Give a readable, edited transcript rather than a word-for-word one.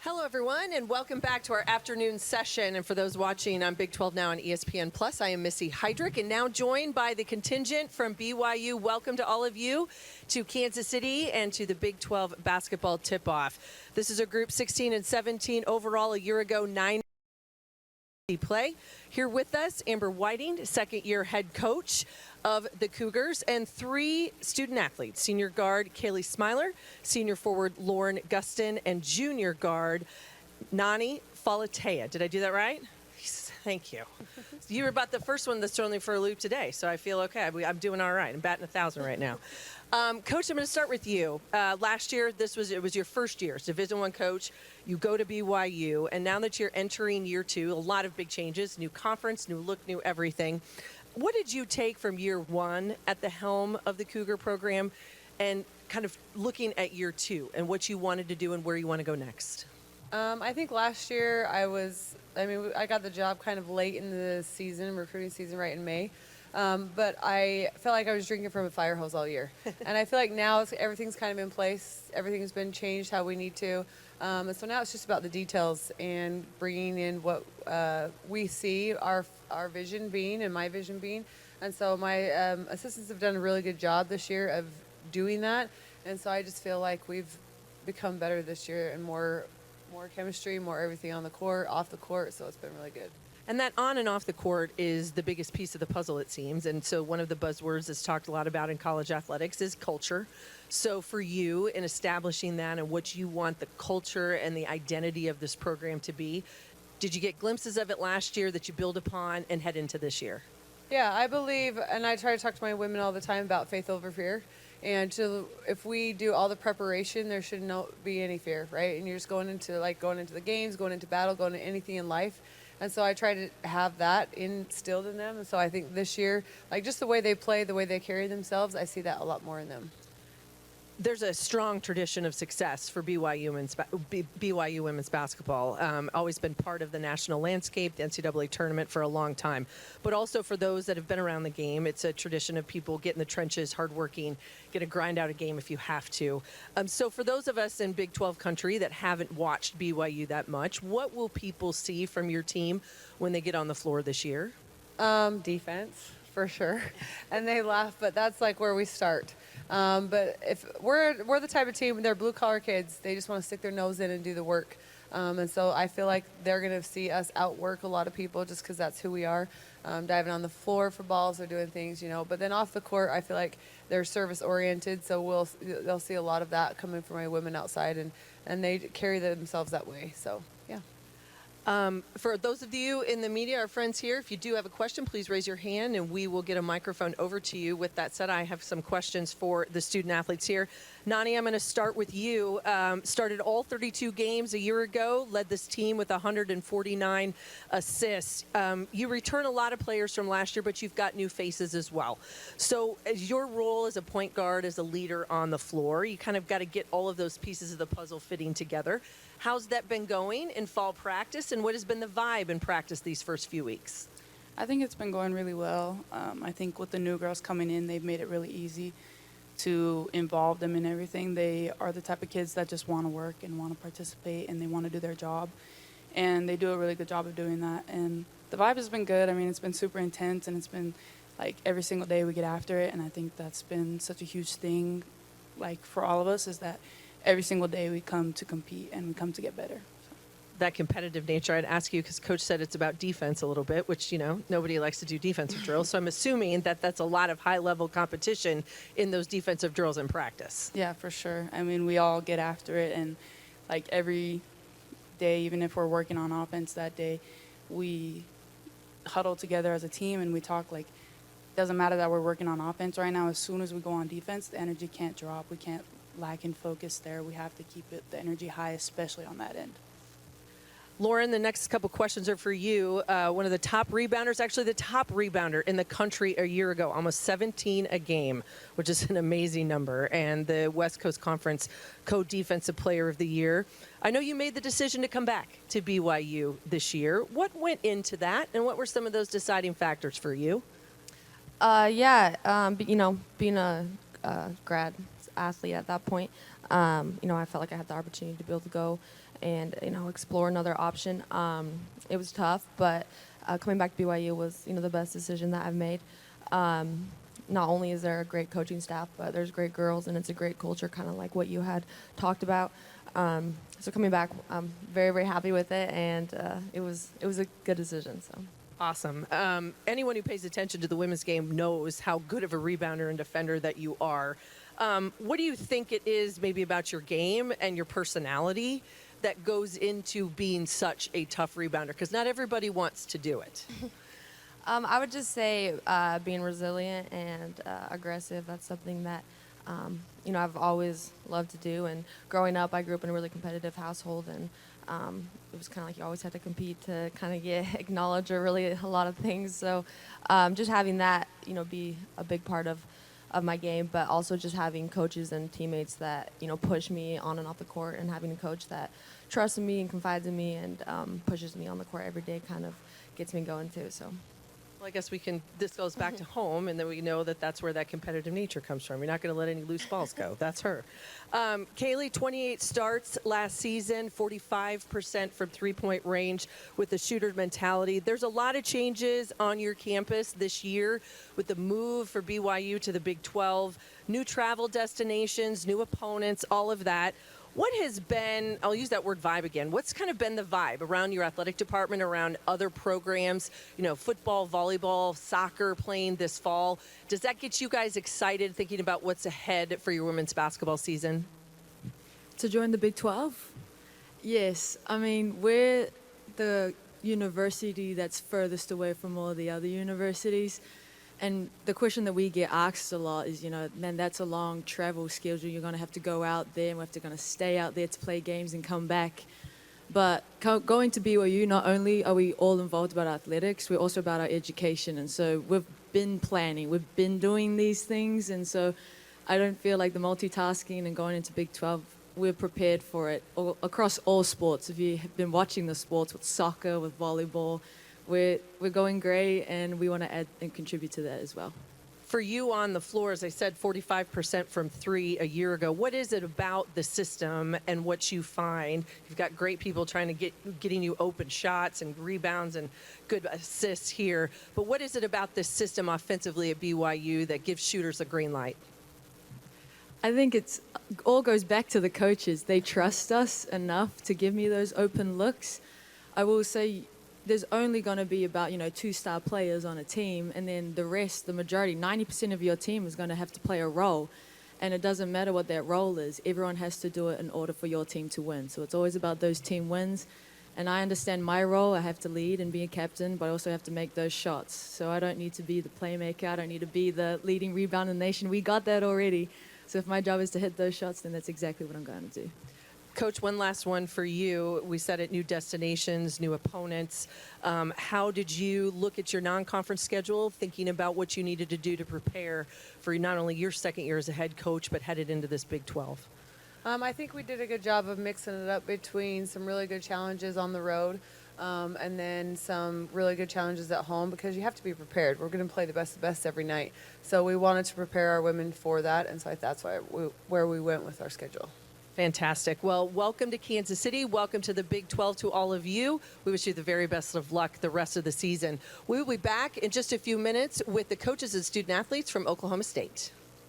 Hello, everyone, and welcome back to our afternoon session. And for those watching on Big 12 Now on ESPN Plus, I am Missy Heydrich, and now joined by the contingent from BYU. Welcome to all of you to Kansas City and to the Big 12 basketball tip-off. This is a group 16 and 17 overall a year ago, 9 play. Here with us, Amber Whiting, second-year head coach of the Cougars, and three student athletes, senior guard Kaylee Smiler, senior forward Lauren Gustin, and junior guard Nani Falatea. Did I do that right? Thank you. You were about the first one that's thrown me for a loop today, so I feel okay. I'm doing all right. I'm batting 1,000 right now. Coach, I'm going to start with you. Last year, it was your first year as Division I coach. You go to BYU, and now that you're entering year two, a lot of big changes, new conference, new look, new everything. What did you take from year one at the helm of the Cougar program and kind of looking at year two and what you wanted to do and where you want to go next? I think last year I got the job kind of late in the season, recruiting season, right in May. But I felt like I was drinking from a fire hose all year. And I feel like now everything's kind of in place. Everything's been changed how we need to. And so now it's just about the details and bringing in what we see our vision being and my vision being. And so my assistants have done a really good job this year of doing that. And so I just feel like we've become better this year and more chemistry, more everything on the court, off the court. So it's been really good. And that on and off the court is the biggest piece of the puzzle, it seems. And so one of the buzzwords that's talked a lot about in college athletics is culture. So for you, in establishing that and what you want the culture and the identity of this program to be, did you get glimpses of it last year that you build upon and head into this year? Yeah, I believe, and I try to talk to my women all the time about faith over fear. And if we do all the preparation, there should not be any fear, right? And you're just going into the games, going into battle, going into anything in life. And so I try to have that instilled in them. And so I think this year, like just the way they play, the way they carry themselves, I see that a lot more in them. There's a strong tradition of success for BYU women's basketball. Always been part of the national landscape, the NCAA tournament for a long time. But also for those that have been around the game, it's a tradition of people get in the trenches, hardworking, get to grind out a game if you have to. So for those of us in Big 12 country that haven't watched BYU that much, what will people see from your team when they get on the floor this year? Defense, for sure. And they laugh, but that's like where we start. But if we're the type of team, they're blue-collar kids. They just want to stick their nose in and do the work. And so I feel like they're going to see us outwork a lot of people just because that's who we are. Diving on the floor for balls or doing things, But then off the court, I feel like they're service-oriented, so they'll see a lot of that coming from my women outside, and they carry themselves that way. So, yeah. For those of you in the media, our friends here, if you do have a question, please raise your hand and we will get a microphone over to you. With that said, I have some questions for the student athletes here. Nani, I'm going to start with you. Started all 32 games a year ago, led this team with 149 assists. You return a lot of players from last year, but you've got new faces as well. So as your role as a point guard, as a leader on the floor, you kind of got to get all of those pieces of the puzzle fitting together. How's that been going in fall practice, and what has been the vibe in practice these first few weeks? I think it's been going really well. I think with the new girls coming in, they've made it really easy to involve them in everything. They are the type of kids that just want to work and want to participate, and they want to do their job. And they do a really good job of doing that. And the vibe has been good. I mean, it's been super intense, and it's been like every single day we get after it. And I think that's been such a huge thing, like for all of us, is that every single day we come to compete and we come to get better. That competitive nature, I'd ask you, because Coach said it's about defense a little bit, which, nobody likes to do defensive drills. So I'm assuming that that's a lot of high-level competition in those defensive drills in practice. Yeah, for sure. I mean, we all get after it, and like every day, even if we're working on offense that day, we huddle together as a team and we talk like, it doesn't matter that we're working on offense right now. As soon as we go on defense, the energy can't drop. We can't lack in focus there. We have to keep the energy high, especially on that end. Lauren, the next couple questions are for you. One of the top rebounders, actually the top rebounder in the country a year ago, almost 17 a game, which is an amazing number, and the West Coast Conference Co-Defensive Player of the Year. I know you made the decision to come back to BYU this year. What went into that, and what were some of those deciding factors for you? Being a grad athlete at that point, I felt like I had the opportunity to be able to go and, explore another option. It was tough, but coming back to BYU was, the best decision that I've made. Not only is there a great coaching staff, but there's great girls, and it's a great culture, kind of like what you had talked about. So coming back, I'm very, very happy with it, and it was a good decision. So. Awesome. Anyone who pays attention to the women's game knows how good of a rebounder and defender that you are. What do you think it is maybe about your game and your personality that goes into being such a tough rebounder? Because not everybody wants to do it. I would just say being resilient and aggressive. That's something that, I've always loved to do. And growing up, I grew up in a really competitive household, and it was kind of like you always had to compete to kind of get acknowledged or really a lot of things. So just having that, be a big part of my game, but also just having coaches and teammates that, push me on and off the court, and having a coach that trusts in me and confides in me and pushes me on the court every day kind of gets me going too. So. Well, I guess this goes back to home, and then we know that that's where that competitive nature comes from. You're not going to let any loose balls go. That's her. Kaylee, 28 starts last season, 45% from three-point range with the shooter mentality. There's a lot of changes on your campus this year with the move for BYU to the Big 12, new travel destinations, new opponents, all of that. What has been, I'll use that word vibe again, what's kind of been the vibe around your athletic department, around other programs, football, volleyball, soccer playing this fall? Does that get you guys excited thinking about what's ahead for your women's basketball season? To join the Big 12? Yes. I mean, we're the university that's furthest away from all the other universities. And the question that we get asked a lot is, man, that's a long travel schedule. You're going to have to go out there, and we're going to stay out there to play games and come back. But going to BYU, not only are we all involved about athletics, we're also about our education. And so we've been planning. We've been doing these things. And so I don't feel like the multitasking and going into Big 12, we're prepared for it across all sports. If you have been watching the sports with soccer, with volleyball, we're going great, and we want to add and contribute to that as well. For you on the floor, as I said, 45% from three a year ago. What is it about the system and what you find? You've got great people trying to getting you open shots and rebounds and good assists here. But what is it about this system offensively at BYU that gives shooters a green light? I think it's all goes back to the coaches. They trust us enough to give me those open looks. I will say, there's only going to be about, 2-star players on a team, and then the rest, the majority, 90% of your team is going to have to play a role. And it doesn't matter what that role is. Everyone has to do it in order for your team to win. So it's always about those team wins. And I understand my role. I have to lead and be a captain, but I also have to make those shots. So I don't need to be the playmaker. I don't need to be the leading rebounder in the nation. We got that already. So if my job is to hit those shots, then that's exactly what I'm going to do. Coach, one last one for you. We said it, new destinations, new opponents. How did you look at your non-conference schedule, thinking about what you needed to do to prepare for not only your second year as a head coach, but headed into this Big 12? I think we did a good job of mixing it up between some really good challenges on the road and then some really good challenges at home, because you have to be prepared. We're going to play the best every night. So we wanted to prepare our women for that, and so that's where we went with our schedule. Fantastic. Well, welcome to Kansas City. Welcome to the Big 12 to all of you. We wish you the very best of luck the rest of the season. We will be back in just a few minutes with the coaches and student athletes from Oklahoma State.